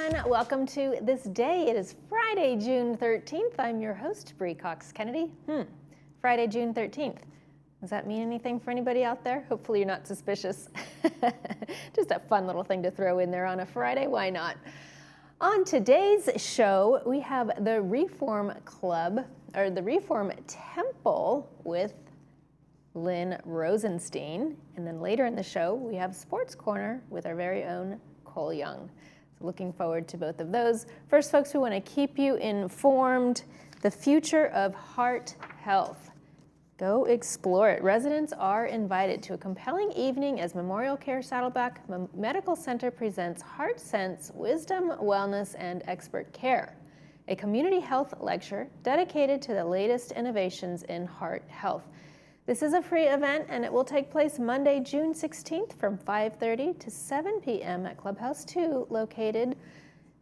everyone. Welcome to This Day. It is Friday, June 13th. I'm your host, Bree Cox Kennedy. Friday, June 13th. Does that mean anything for anybody out there? Hopefully you're not suspicious. Just a fun little thing to throw in there on a Friday. Why not? On today's show, we have the Reform Club, or the Reform Temple with Lynn Rosenstein. And then later in the show, we have Sports Corner with our very own Cole Young. So looking forward to both of those. First, folks, we want to keep you informed. The future of heart health. Go explore it. Residents are invited to a compelling evening as Memorial Care Saddleback Medical Center presents Heart Sense, Wisdom, Wellness, and Expert Care, a community health lecture dedicated to the latest innovations in heart health. This is a free event, and it will take place Monday, June 16th from 5:30 to 7 p.m. at Clubhouse 2, located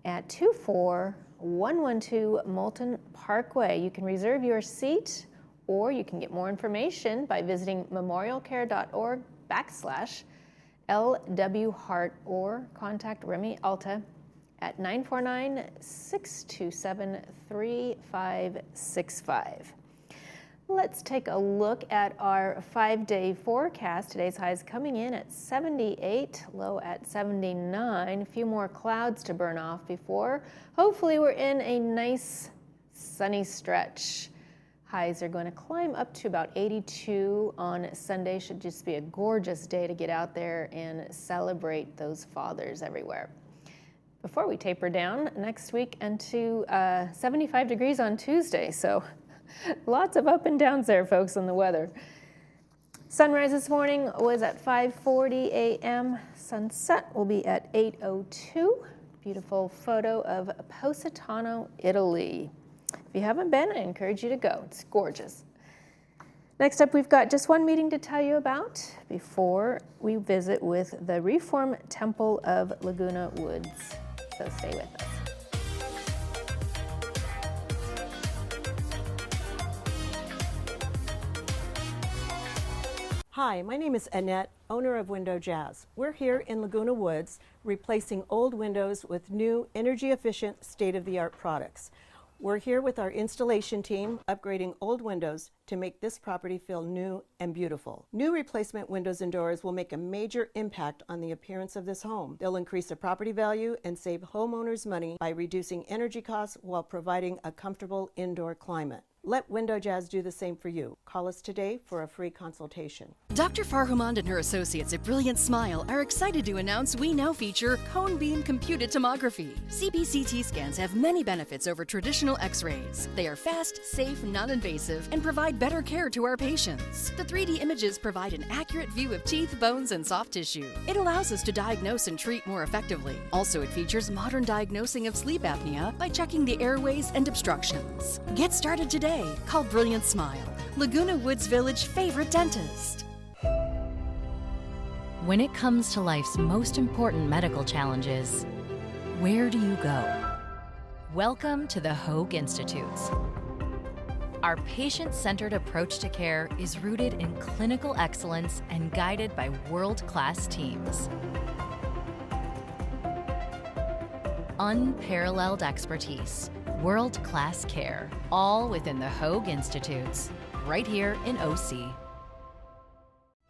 at 24112 Moulton Parkway. You can reserve your seat, or you can get more information by visiting memorialcare.org/LWHeart, or contact Remy Alta at 949-627-3565. Let's take a look at our 5-day forecast. Today's high is coming in at 78, low at 79. A few more clouds to burn off before hopefully we're in a nice sunny stretch. Highs are going to climb up to about 82 on Sunday. Should just be a gorgeous day to get out there and celebrate those fathers everywhere. Before we taper down next week into 75 degrees on Tuesday, so lots of up and downs there, folks, on the weather. Sunrise this morning was at 5:40 a.m. Sunset will be at 8:02. Beautiful photo of Positano, Italy. If you haven't been, I encourage you to go. It's gorgeous. Next up, we've got just one meeting to tell you about before we visit with the Reform Temple of Laguna Woods. So stay with us. Hi, my name is Annette, owner of Window Jazz. We're here in Laguna Woods, replacing old windows with new, energy-efficient, state-of-the-art products. We're here with our installation team, upgrading old windows to make this property feel new and beautiful. New replacement windows and doors will make a major impact on the appearance of this home. They'll increase the property value and save homeowners money by reducing energy costs while providing a comfortable indoor climate. Let Window Jazz do the same for you. Call us today for a free consultation. Dr. Farhumand and her associates at Brilliant Smile are excited to announce we now feature cone beam computed tomography. CBCT scans have many benefits over traditional x-rays. They are fast, safe, non-invasive, and provide better care to our patients. The 3D images provide an accurate view of teeth, bones, and soft tissue. It allows us to diagnose and treat more effectively. Also, it features modern diagnosing of sleep apnea by checking the airways and obstructions. Get started today. Call Brilliant Smile, Laguna Woods Village favorite dentist. When it comes to life's most important medical challenges, where do you go? Welcome to the Hoag Institutes. Our patient-centered approach to care is rooted in clinical excellence and guided by world-class teams. Unparalleled expertise, world-class care, all within the Hoag Institutes, right here in OC.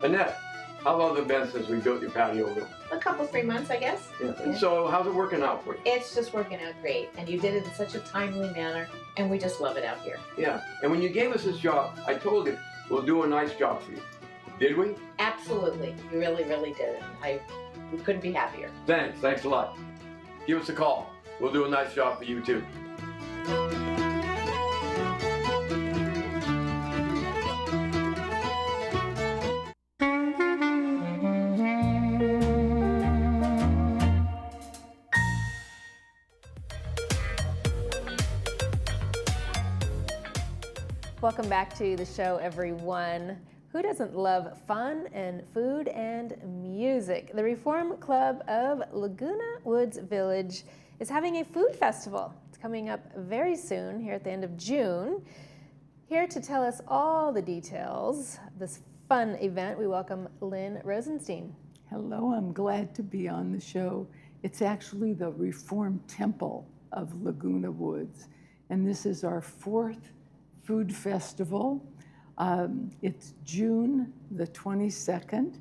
Annette, how long has it been since we built your patio room? A couple, 3 months, I guess. Yeah. And so how's it working out for you? It's just working out great, and you did it in such a timely manner, and we just love it out here. Yeah, and when you gave us this job, I told you, we'll do a nice job for you. Did we? Absolutely. You really, really did it. We couldn't be happier. Thanks a lot. Give us a call. We'll do a nice job for you too. Welcome back to the show, everyone. Who doesn't love fun and food and music? The Reform Club of Laguna Woods Village is having a food festival. It's coming up very soon, here at the end of June. Here to tell us all the details of this fun event, we welcome Lynn Rosenstein. Hello, I'm glad to be on the show. It's actually the Reformed Temple of Laguna Woods. And this is our 4th food festival. It's June the 22nd.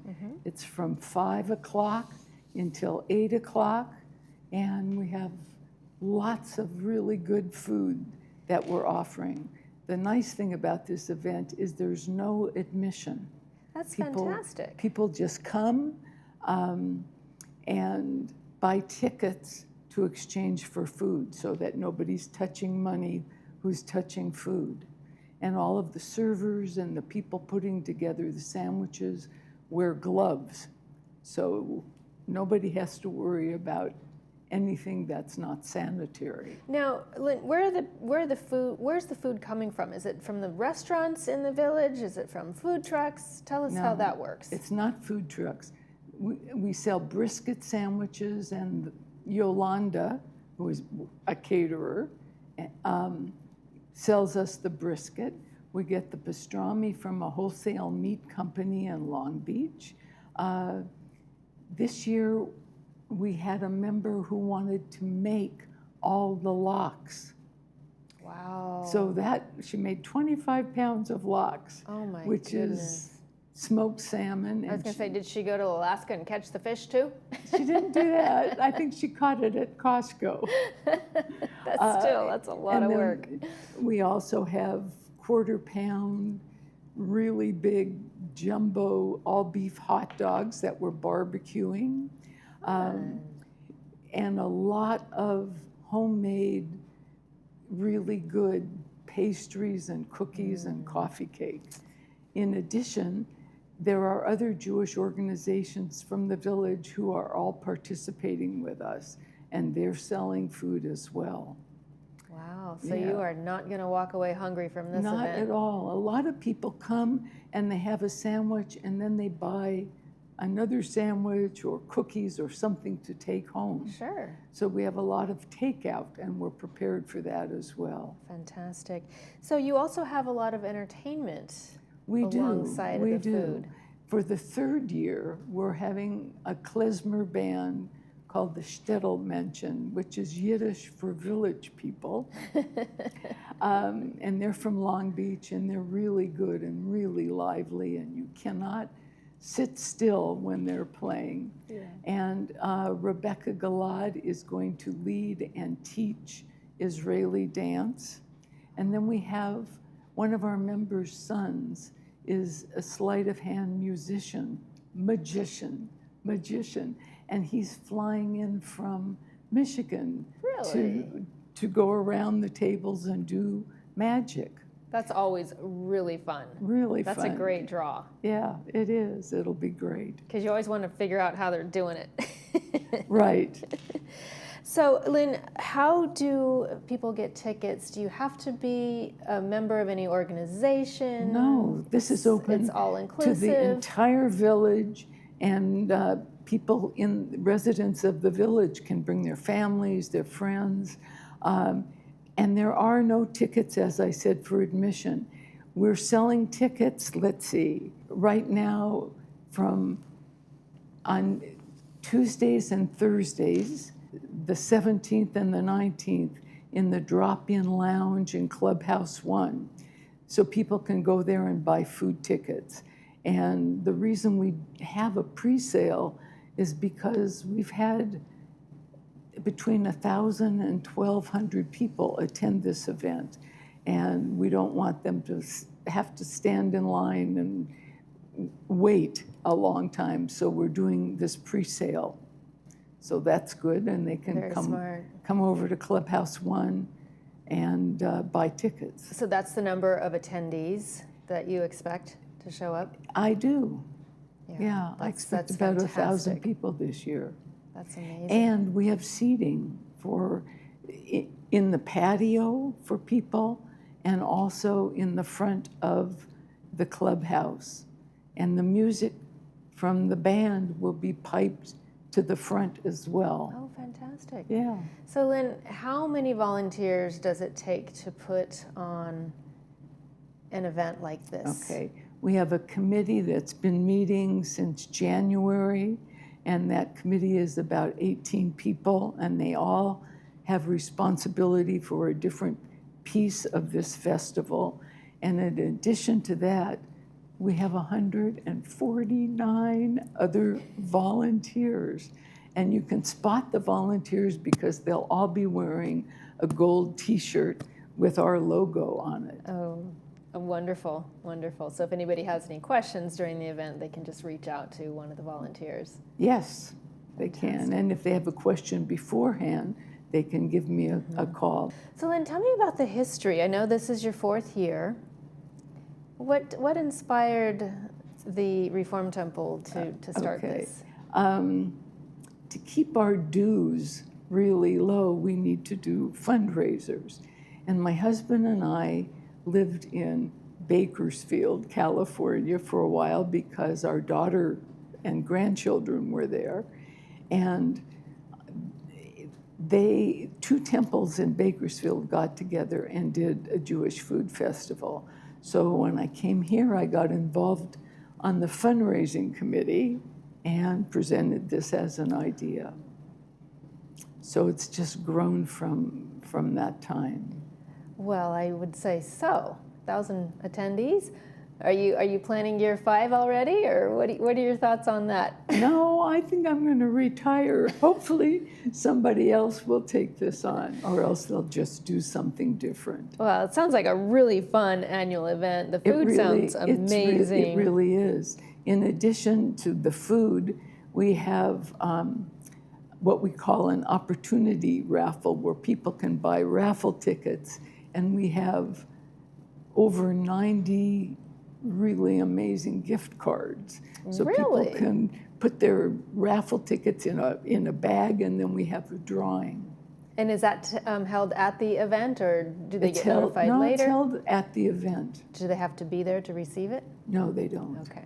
It's from 5 o'clock until 8 o'clock. And we have lots of really good food that we're offering. The nice thing about this event is there's no admission. That's fantastic. People just come and buy tickets to exchange for food so that nobody's touching money who's touching food. And all of the servers and the people putting together the sandwiches wear gloves. So nobody has to worry about anything that's not sanitary. Now, Lynn, where's the food coming from? Is it from the restaurants in the village? Is it from food trucks? Tell us how that works. It's not food trucks. We sell brisket sandwiches, and Yolanda, who is a caterer, sells us the brisket. We get the pastrami from a wholesale meat company in Long Beach. This year, we had a member who wanted to make all the lox. Wow. So she made 25 pounds of lox, which is smoked salmon. I was going to say, did she go to Alaska and catch the fish too? She didn't do that. I think she caught it at Costco. That's a lot of work. We also have 1/4 pound, really big jumbo all beef hot dogs that we're barbecuing. And a lot of homemade, really good pastries and cookies and coffee cake. In addition, there are other Jewish organizations from the village who are all participating with us, and they're selling food as well. Wow, so you are not going to walk away hungry from this event? Not at all. A lot of people come and they have a sandwich and then they buy another sandwich or cookies or something to take home. Sure. So we have a lot of takeout, and we're prepared for that as well. Fantastic. So you also have a lot of entertainment alongside we of the do. food. For the 3rd year, we're having a klezmer band called the Städtelmenschen, which is Yiddish for village people. And they're from Long Beach, and they're really good and really lively, and you cannot sit still when they're playing. Yeah. And Rebecca Galad is going to lead and teach Israeli dance. And then we have one of our members' sons is a sleight of hand magician, and he's flying in from Michigan to go around the tables and do magic. That's always really fun. Really fun. That's a great draw. Yeah, it is. It'll be great. Because you always want to figure out how they're doing it. Right. So, Lynn, how do people get tickets? Do you have to be a member of any organization? No, this is open it's all inclusive. to the entire village, and residents of the village can bring their families, their friends. And there are no tickets, as I said, for admission. We're selling tickets, let's see, right now on Tuesdays and Thursdays, the 17th and the 19th, in the drop-in lounge in Clubhouse 1. So people can go there and buy food tickets. And the reason we have a pre-sale is because we've had between 1,000 and 1,200 people attend this event, and we don't want them to have to stand in line and wait a long time, so we're doing this pre-sale. So that's good, and they can come over to Clubhouse 1 and buy tickets. So that's the number of attendees that you expect to show up? I do. Yeah, I expect about 1,000 people this year. That's amazing. And we have seating in the patio for people, and also in the front of the clubhouse. And the music from the band will be piped to the front as well. Oh, fantastic. Yeah. So, Lynn, how many volunteers does it take to put on an event like this? Okay. We have a committee that's been meeting since January, And that committee is about 18 people, and they all have responsibility for a different piece of this festival. And in addition to that, we have 149 other volunteers. And you can spot the volunteers because they'll all be wearing a gold t-shirt with our logo on it. Oh, wonderful, wonderful. So if anybody has any questions during the event, they can just reach out to one of the volunteers. Yes, they can. And if they have a question beforehand, they can give me a call. So Lynn, tell me about the history. I know this is your 4th year. What inspired the Reform Temple to start this? To keep our dues really low, we need to do fundraisers. And my husband and I lived in Bakersfield, California for a while because our daughter and grandchildren were there. And two temples in Bakersfield got together and did a Jewish food festival. So when I came here, I got involved on the fundraising committee and presented this as an idea. So it's just grown from that time. Well, I would say so. 1,000 attendees. Are you planning year 5 already, or what are your thoughts on that? No, I think I'm going to retire. Hopefully somebody else will take this on, or else they'll just do something different. Well, it sounds like a really fun annual event. The food sounds amazing. It really is. In addition to the food, we have what we call an opportunity raffle, where people can buy raffle tickets, and we have over 90 really amazing gift cards. So Really? people can put their raffle tickets in a bag, and then we have a drawing. And is that held at the event, or do they get notified No, later? it's held at the event. Do they have to be there to receive it? No, they don't. Okay,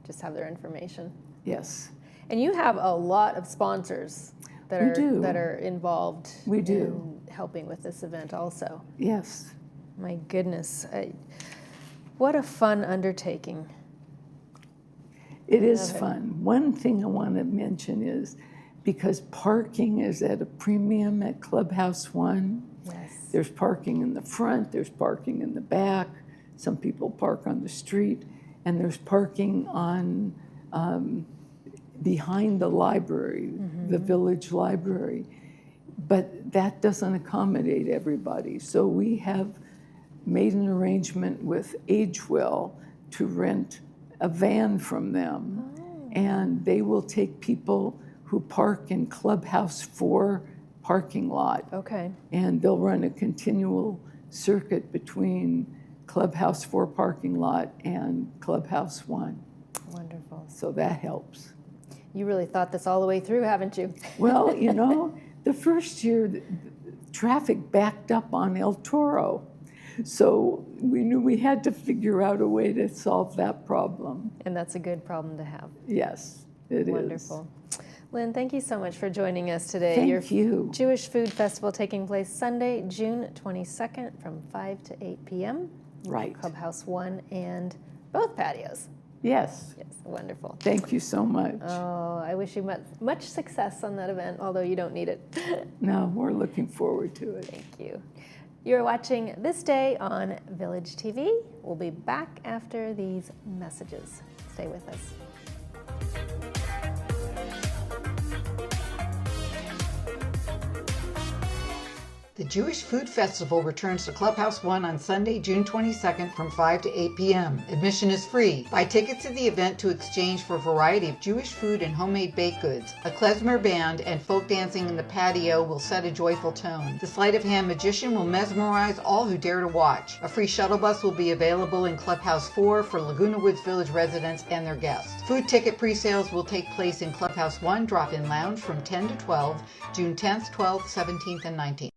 just have their information. Yes. And you have a lot of sponsors that We do. that are involved We do. in helping with this event also. Yes. My goodness, what a fun undertaking. It is Love it. fun. One thing I want to mention is because parking is at a premium at Clubhouse One, Yes. there's parking in the front, there's parking in the back, some people park on the street, and there's parking on behind the library, the village library. But that doesn't accommodate everybody. So we have made an arrangement with Agewell to rent a van from them. And they will take people who park in Clubhouse 4 parking lot. Okay. And they'll run a continual circuit between Clubhouse 4 parking lot and Clubhouse 1. Wonderful. So that helps. You really thought this all the way through, haven't you? Well, you know, the first year, the traffic backed up on El Toro. So we knew we had to figure out a way to solve that problem. And that's a good problem to have. Yes, it is. Wonderful. Lynn, thank you so much for joining us today. Thank Your you. Jewish Food Festival taking place Sunday, June 22nd from 5 to 8 p.m. Right. Clubhouse 1 and both patios. Yes. Yes, wonderful. Thank you so much. Oh, I wish you much success on that event, although you don't need it. No, we're looking forward to it. Thank you. You're watching This Day on Village TV. We'll be back after these messages. Stay with us. The Jewish Food Festival returns to Clubhouse 1 on Sunday, June 22nd from 5 to 8 p.m. Admission is free. Buy tickets to the event to exchange for a variety of Jewish food and homemade baked goods. A klezmer band and folk dancing in the patio will set a joyful tone. The sleight of hand magician will mesmerize all who dare to watch. A free shuttle bus will be available in Clubhouse 4 for Laguna Woods Village residents and their guests. Food ticket pre-sales will take place in Clubhouse 1 Drop-In Lounge from 10 to 12, June 10th, 12th, 17th, and 19th.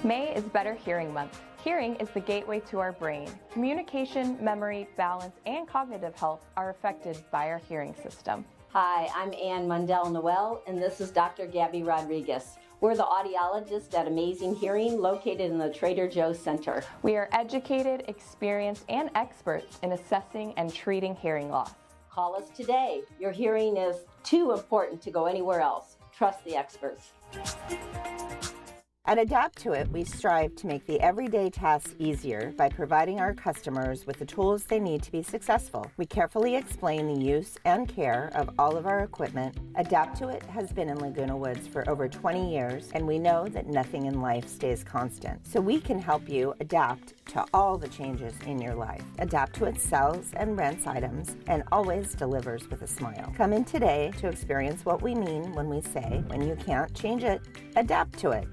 May is Better Hearing Month. Hearing is the gateway to our brain. Communication, memory, balance, and cognitive health are affected by our hearing system. Hi, I'm Ann Mundell-Noel, and this is Dr. Gabby Rodriguez. We're the audiologists at Amazing Hearing, located in the Trader Joe's Center. We are educated, experienced, and experts in assessing and treating hearing loss. Call us today. Your hearing is too important to go anywhere else. Trust the experts. At Adapt to It, we strive to make the everyday tasks easier by providing our customers with the tools they need to be successful. We carefully explain the use and care of all of our equipment. Adapt to It has been in Laguna Woods for over 20 years, and we know that nothing in life stays constant. So we can help you adapt to all the changes in your life. Adapt to It sells and rents items and always delivers with a smile. Come in today to experience what we mean when we say, when you can't change it, adapt to it.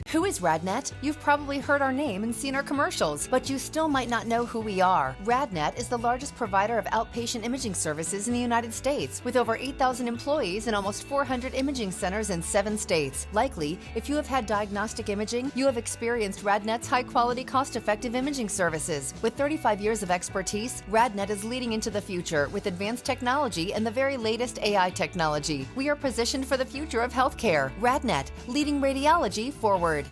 Who is RadNet? You've probably heard our name and seen our commercials, but you still might not know who we are. RadNet is the largest provider of outpatient imaging services in the United States, with over 8,000 employees and almost 400 imaging centers in 7 states. Likely, if you have had diagnostic imaging, you have experienced RadNet's high-quality, cost-effective imaging services. With 35 years of expertise, RadNet is leading into the future with advanced technology and the very latest AI technology. We are positioned for the future of healthcare. RadNet, leading radiology forward.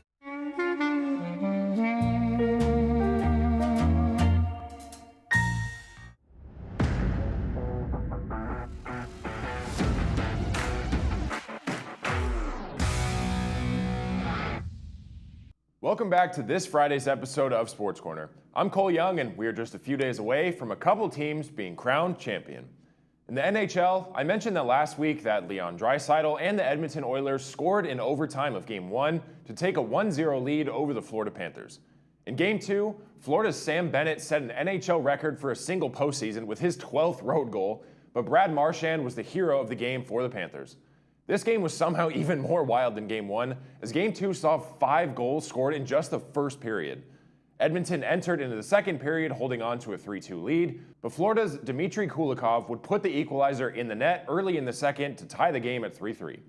Welcome back to this Friday's episode of Sports Corner. I'm Cole Young, and we're just a few days away from a couple teams being crowned champion. In the NHL, I mentioned that last week that Leon Draisaitl and the Edmonton Oilers scored in overtime of Game 1 to take a 1-0 lead over the Florida Panthers. In Game 2, Florida's Sam Bennett set an NHL record for a single postseason with his 12th road goal, but Brad Marchand was the hero of the game for the Panthers. This game was somehow even more wild than Game 1, as Game 2 saw 5 goals scored in just the first period. Edmonton entered into the second period holding on to a 3-2 lead, but Florida's Dmitry Kulikov would put the equalizer in the net early in the second to tie the game at 3-3.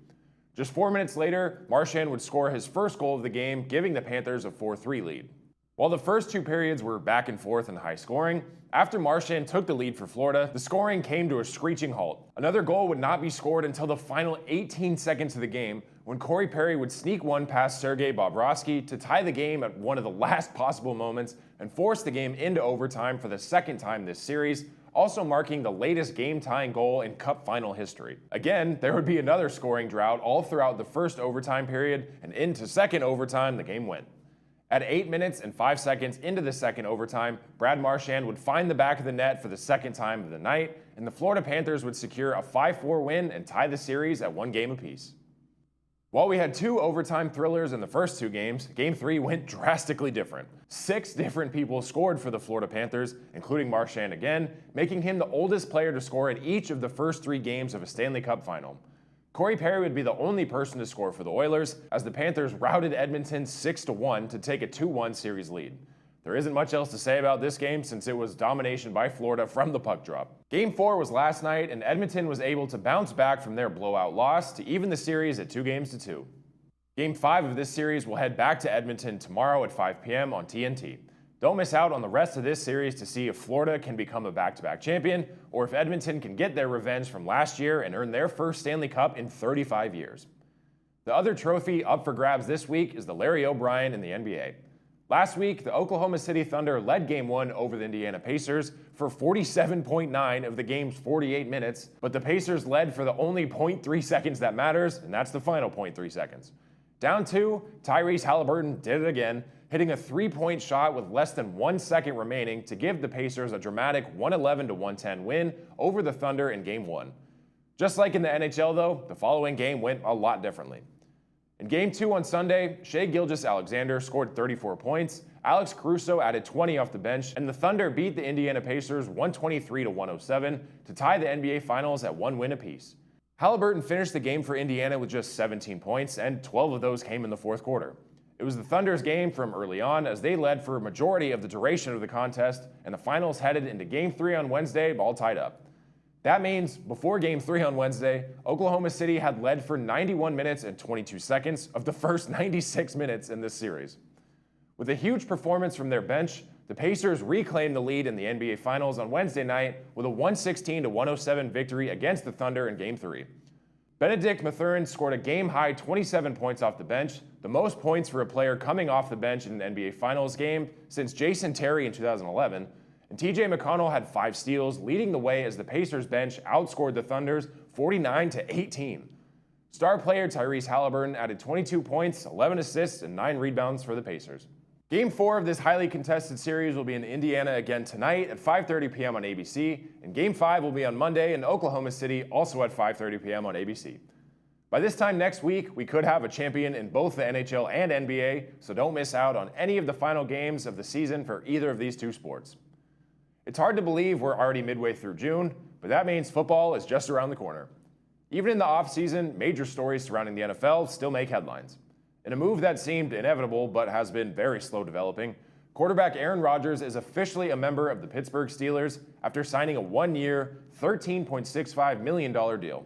Just 4 minutes later, Marchand would score his first goal of the game, giving the Panthers a 4-3 lead. While the first 2 periods were back and forth and high scoring, after Marchand took the lead for Florida, the scoring came to a screeching halt. Another goal would not be scored until the final 18 seconds of the game, when Corey Perry would sneak one past Sergei Bobrovsky to tie the game at one of the last possible moments and force the game into overtime for the second time this series, also marking the latest game-tying goal in Cup final history. Again, there would be another scoring drought all throughout the first overtime period, and into second overtime the game went. At 8 minutes and 5 seconds into the second overtime, Brad Marchand would find the back of the net for the second time of the night, and the Florida Panthers would secure a 5-4 win and tie the series at 1 game apiece. While we had 2 overtime thrillers in the first 2 games, Game 3 went drastically different. 6 different people scored for the Florida Panthers, including Marchand again, making him the oldest player to score in each of the first 3 games of a Stanley Cup final. Corey Perry would be the only person to score for the Oilers, as the Panthers routed Edmonton 6-1 to take a 2-1 series lead. There isn't much else to say about this game since it was domination by Florida from the puck drop. Game 4 was last night, and Edmonton was able to bounce back from their blowout loss to even the series at 2-2. Game 5 of this series will head back to Edmonton tomorrow at 5 p.m. on TNT. Don't miss out on the rest of this series to see if Florida can become a back-to-back champion, or if Edmonton can get their revenge from last year and earn their first Stanley Cup in 35 years. The other trophy up for grabs this week is the Larry O'Brien in the NBA. Last week, the Oklahoma City Thunder led Game 1 over the Indiana Pacers for 47.9 of the game's 48 minutes, but the Pacers led for the only 0.3 seconds that matters, and that's the final 0.3 seconds. Down 2, Tyrese Halliburton did it again, hitting a 3-point shot with less than 1 second remaining to give the Pacers a dramatic 111-110 win over the Thunder in Game 1. Just like in the NHL, though, the following game went a lot differently. In Game 2 on Sunday, Shai Gilgeous-Alexander scored 34 points, Alex Caruso added 20 off the bench, and the Thunder beat the Indiana Pacers 123-107 to tie the NBA Finals at 1 win apiece. Halliburton finished the game for Indiana with just 17 points, and 12 of those came in the fourth quarter. It was the Thunder's game from early on, as they led for a majority of the duration of the contest, and the finals headed into Game 3 on Wednesday, all tied up. That means, before Game 3 on Wednesday, Oklahoma City had led for 91 minutes and 22 seconds of the first 96 minutes in this series. With a huge performance from their bench, the Pacers reclaimed the lead in the NBA Finals on Wednesday night with a 116-107 victory against the Thunder in Game 3. Benedict Mathurin scored a game-high 27 points off the bench, the most points for a player coming off the bench in an NBA Finals game since Jason Terry in 2011, And TJ McConnell had 5 steals, leading the way as the Pacers bench outscored the Thunder's 49-18. Star player Tyrese Halliburton added 22 points, 11 assists, and 9 rebounds for the Pacers. Game 4 of this highly contested series will be in Indiana again tonight at 5:30 p.m. on ABC, and Game 5 will be on Monday in Oklahoma City, also at 5:30 p.m. on ABC. By this time next week, we could have a champion in both the NHL and NBA, so don't miss out on any of the final games of the season for either of these two sports. It's hard to believe we're already midway through June, but that means football is just around the corner. Even in the off-season, major stories surrounding the NFL still make headlines. In a move that seemed inevitable but has been very slow developing, quarterback Aaron Rodgers is officially a member of the Pittsburgh Steelers after signing a 1-year, $13.65 million deal.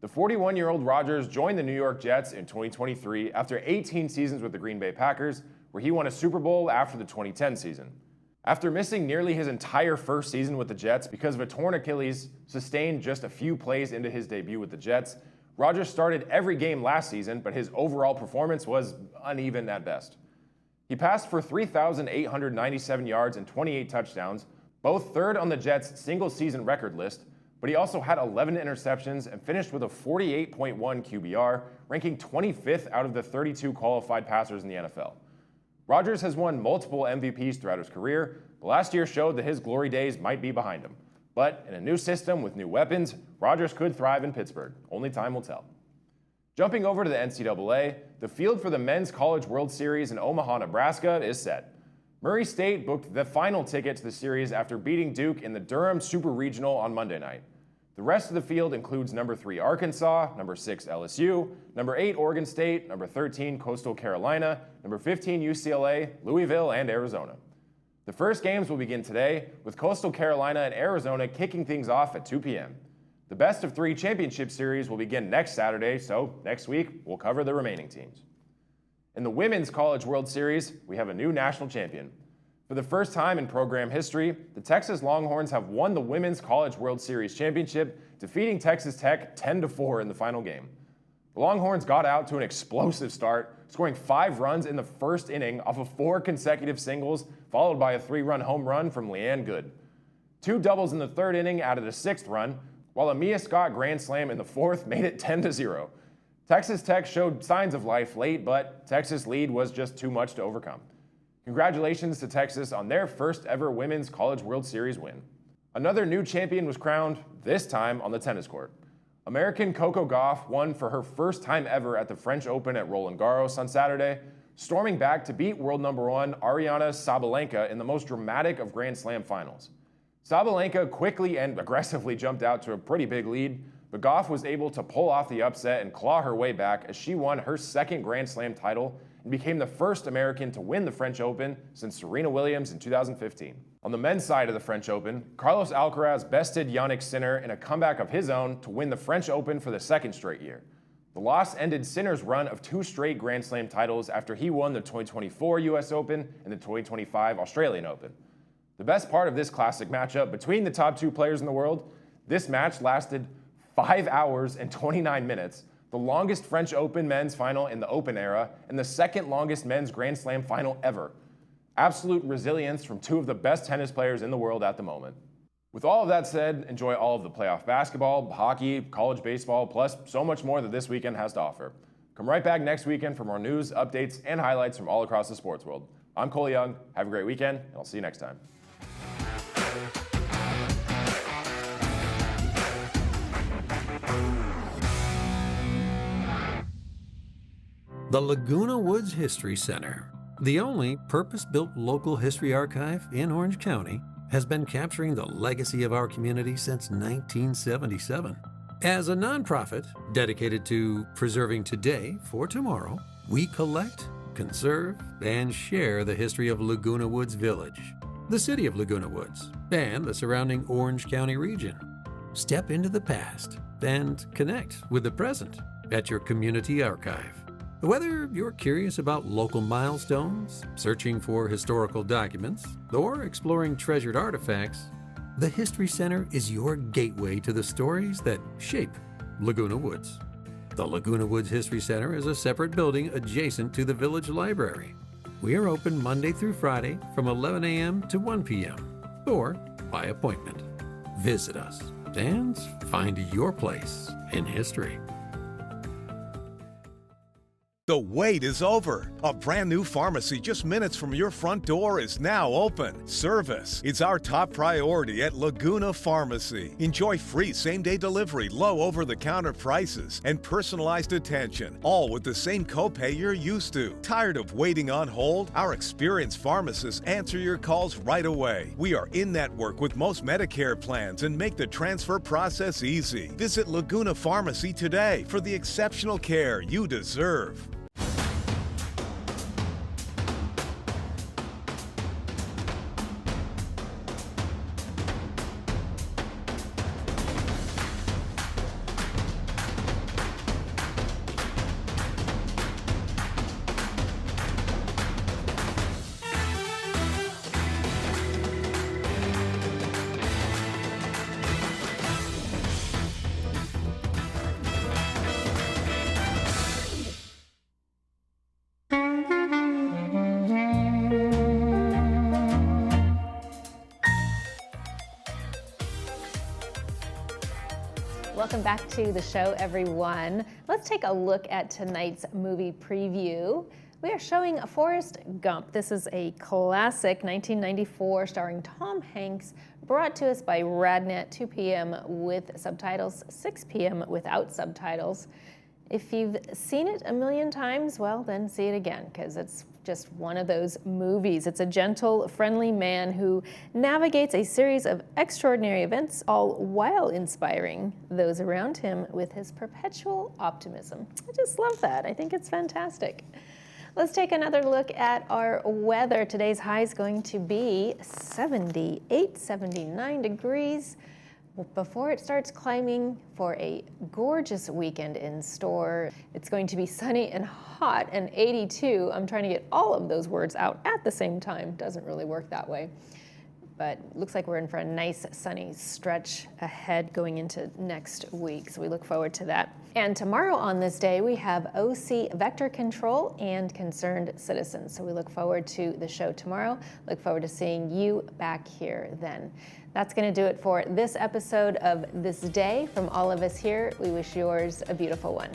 The 41-year-old Rodgers joined the New York Jets in 2023 after 18 seasons with the Green Bay Packers, where he won a Super Bowl after the 2010 season. After missing nearly his entire first season with the Jets because of a torn Achilles sustained just a few plays into his debut with the Jets, Rodgers started every game last season, but his overall performance was uneven at best. He passed for 3,897 yards and 28 touchdowns, both third on the Jets' single-season record list, but he also had 11 interceptions and finished with a 48.1 QBR, ranking 25th out of the 32 qualified passers in the NFL. Rodgers has won multiple MVPs throughout his career, but last year showed that his glory days might be behind him. But in a new system with new weapons, Rodgers could thrive in Pittsburgh. Only time will tell. Jumping over to the NCAA, the field for the Men's College World Series in Omaha, Nebraska is set. Murray State booked the final ticket to the series after beating Duke in the Durham Super Regional on Monday night. The rest of the field includes number 3 Arkansas, number 6 LSU, number 8 Oregon State, number 13 Coastal Carolina, number 15 UCLA, Louisville, and Arizona. The first games will begin today, with Coastal Carolina and Arizona kicking things off at 2 p.m. The best of 3 championship series will begin next Saturday, so next week we'll cover the remaining teams. In the Women's College World Series, we have a new national champion. For the first time in program history, the Texas Longhorns have won the Women's College World Series championship, defeating Texas Tech 10-4 in the final game. The Longhorns got out to an explosive start, scoring 5 runs in the first inning off of 4 consecutive singles, followed by a 3-run home run from Leanne Good. 2 doubles in the 3rd inning added a 6th run, while a Mia Scott grand slam in the 4th made it 10-0. Texas Tech showed signs of life late, but Texas' lead was just too much to overcome. Congratulations to Texas on their first ever Women's College World Series win. Another new champion was crowned, this time on the tennis court. American Coco Gauff won for her first time ever at the French Open at Roland Garros on Saturday, storming back to beat world number 1 Ariana Sabalenka in the most dramatic of Grand Slam finals. Sabalenka quickly and aggressively jumped out to a pretty big lead, but Gauff was able to pull off the upset and claw her way back as she won her 2nd Grand Slam title and became the first American to win the French Open since Serena Williams in 2015. On the men's side of the French Open, Carlos Alcaraz bested Jannik Sinner in a comeback of his own to win the French Open for the 2nd straight year. The loss ended Sinner's run of 2 straight Grand Slam titles after he won the 2024 US Open and the 2025 Australian Open. The best part of this classic matchup between the top 2 players in the world, this match lasted 5 hours and 29 minutes, the longest French Open men's final in the Open era, and the 2nd longest men's Grand Slam final ever. Absolute resilience from 2 of the best tennis players in the world at the moment. With all of that said, enjoy all of the playoff basketball, hockey, college baseball, plus so much more that this weekend has to offer. Come right back next weekend for more news, updates, and highlights from all across the sports world. I'm Cole Young. Have a great weekend, and I'll see you next time. The Laguna Woods History Center, the only purpose-built local history archive in Orange County, has been capturing the legacy of our community since 1977. As a nonprofit dedicated to preserving today for tomorrow, we collect, conserve, and share the history of Laguna Woods Village, the city of Laguna Woods, and the surrounding Orange County region. Step into the past and connect with the present at your community archive. Whether you're curious about local milestones, searching for historical documents, or exploring treasured artifacts, the History Center is your gateway to the stories that shape Laguna Woods. The Laguna Woods History Center is a separate building adjacent to the Village Library. We are open Monday through Friday from 11 a.m. to 1 p.m. or by appointment. Visit us and find your place in history. The wait is over. A brand new pharmacy just minutes from your front door is now open. Service is our top priority at Laguna Pharmacy. Enjoy free same-day delivery, low over-the-counter prices, and personalized attention, all with the same copay you're used to. Tired of waiting on hold? Our experienced pharmacists answer your calls right away. We are in network with most Medicare plans and make the transfer process easy. Visit Laguna Pharmacy today for the exceptional care you deserve. Welcome back to the show, everyone. Let's take a look at tonight's movie preview. We are showing Forrest Gump. This is a classic 1994 starring Tom Hanks, brought to us by RadNet, 2 p.m. with subtitles, 6 p.m. without subtitles. If you've seen it a million times, well, then see it again, because it's just one of those movies. It's a gentle, friendly man who navigates a series of extraordinary events, all while inspiring those around him with his perpetual optimism. I just love that. I think it's fantastic. Let's take another look at our weather. Today's high is going to be 78, 79 degrees. Before it starts climbing for a gorgeous weekend in store. It's going to be sunny and hot and 82. I'm trying to get all of those words out at the same time. Doesn't really work that way. But looks like we're in for a nice sunny stretch ahead going into next week. So we look forward to that. And tomorrow on this day, we have OC Vector Control and Concerned Citizens. So we look forward to the show tomorrow. Look forward to seeing you back here then. That's going to do it for this episode of This Day. From all of us here, we wish yours a beautiful one.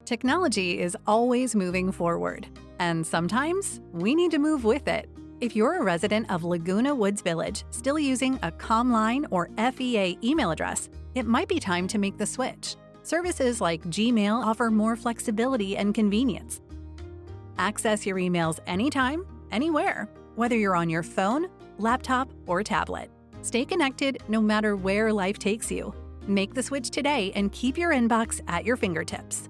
Technology is always moving forward, and sometimes we need to move with it. If you're a resident of Laguna Woods Village still using a ComLine or FEA email address, it might be time to make the switch. Services like Gmail offer more flexibility and convenience. Access your emails anytime, anywhere, whether you're on your phone, laptop, or tablet. Stay connected no matter where life takes you. Make the switch today and keep your inbox at your fingertips.